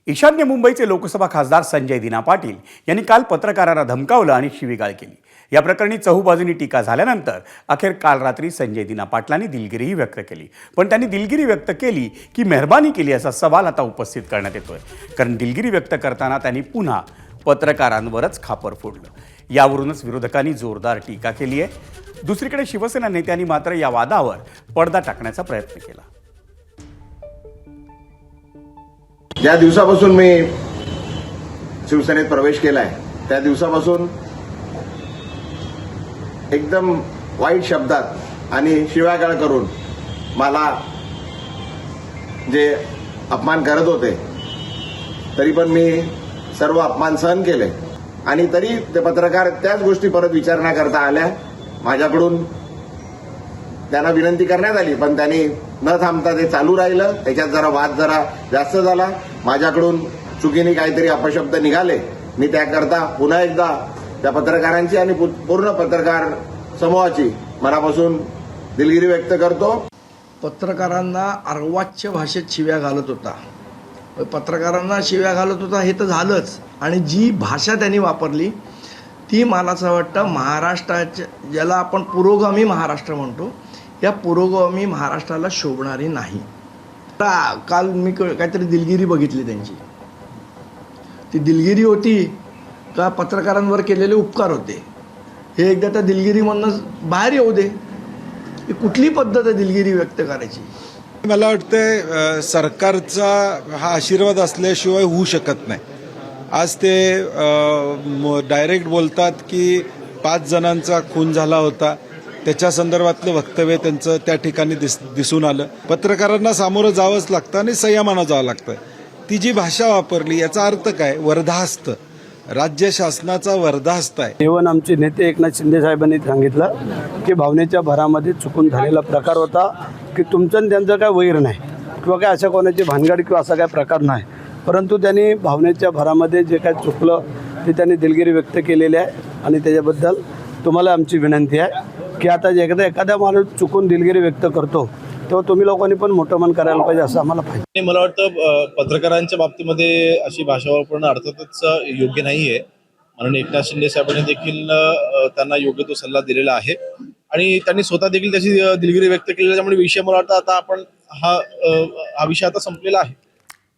ईशान्य मुंबईचे लोकसभा खासदार संजय दिना पाटील यांनी काल पत्रकारांना धमकावलं आणि शिवीगाळ केली। या प्रकरणी चहूबाजूंनी टीका झाल्यानंतर अखेर काल रात्री संजय दिना पाटलांनी दिलगिरीही व्यक्त केली। पण त्यांनी दिलगिरी व्यक्त केली की मेहरबानी केली असा सवाल आता उपस्थित करण्यात येतोय, कारण दिलगिरी व्यक्त करताना त्यांनी पुन्हा पत्रकारांवरच खापर फोडलं। यावरूनच विरोधकांनी जोरदार टीका केली आहे। दुसरीकडे शिवसेना नेत्यांनी मात्र या वादावर पडदा टाकण्याचा प्रयत्न केला। ज्या दिवसापासून मी शिवसेनेत प्रवेश केलाय त्या दिवसापासून एकदम वाईट शब्दात आणि शिव्यागाळ करून मला जे अपमान करत होते, तरी पण मी सर्व अपमान सहन केले आणि तरी ते पत्रकार त्याच गोष्टी परत विचारणा करता आल्या। माझ्याकडून त्यांना विनंती करण्यात आली, पण त्यांनी न थांबता ते चालू राहिलं। त्याच्यात वाद जरा जास्त झाला। माझ्याकडून चुकीने काहीतरी अपशब्द निघाले। मी त्याकरता पुन्हा एकदा त्या पत्रकारांची आणि पूर्ण पत्रकार समूहाची मनापासून दिलगिरी व्यक्त करतो। पत्रकारांना अर्वाच्य भाषेत शिव्या घालत होता, पत्रकारांना शिव्या घालत होता हे तर झालंच, आणि जी भाषा त्यांनी वापरली ती मला असं वाटतं महाराष्ट्राच्या, ज्याला आपण पुरोगामी महाराष्ट्र म्हणतो, या पुरोगामी महाराष्ट्राला शोभणारी नाही। काल मी काहीतरी दिलगिरी बघितली त्यांची। ती दिलगिरी होती का पत्रकारांवर केलेले उपकार होते? हे एकदा त्या दिलगिरीमधून बाहेर येऊ दे। ही कुठली पद्धत आहे दिलगिरी व्यक्त करायची? मला वाटतं सरकारचा हा आशीर्वाद असल्याशिवाय होऊ शकत नाही। आज ते डायरेक्ट बोलतात की 5 जणांचा खून झाला होता, त्याच्या संदर्भातलं वक्तव्य त्यांचं त्या ठिकाणी दिसून आलं। पत्रकारांना सामोरं जावंच लागतं आणि संयमानं जावं लागतं। ती जी भाषा वापरली याचा अर्थ काय? वर्धास्त, राज्य शासनाचा वर्धास्त आहे। इव्हन आमचे नेते एकनाथ शिंदे साहेबांनी सांगितलं की भावनेच्या भरामध्ये चुकून झालेला प्रकार होता, की तुमचं आणि त्यांचं काय वैर नाही किंवा काय अशा कोणाची भानगड किंवा असा काय प्रकार नाही, परंतु त्यांनी भावनेच्या भरामध्ये जे काय चुकलं ते त्यांनी दिलगिरी व्यक्त केलेली आहे। आणि त्याच्याबद्दल तुम्हाला आमची विनंती आहे की आता एखादा माणूस चुकून दिलगिरी व्यक्त करतो तेव्हा तुम्ही लोकांनी पण मोठं मन करायला पाहिजे असं आम्हाला पाहिजे। मला वाटतं पत्रकारांच्या बाबतीमध्ये अशी भाषा वापरणं अर्थातच योग्य नाहीये, म्हणून एकनाथ शिंदे साहेबांनी देखील त्यांना योग्य तो सल्ला दिलेला आहे आणि त्यांनी स्वतः देखील त्याची दिलगिरी व्यक्त केली। त्यामुळे विषय मला वाटतं आता आपण हा विषय आता संपलेला आहे।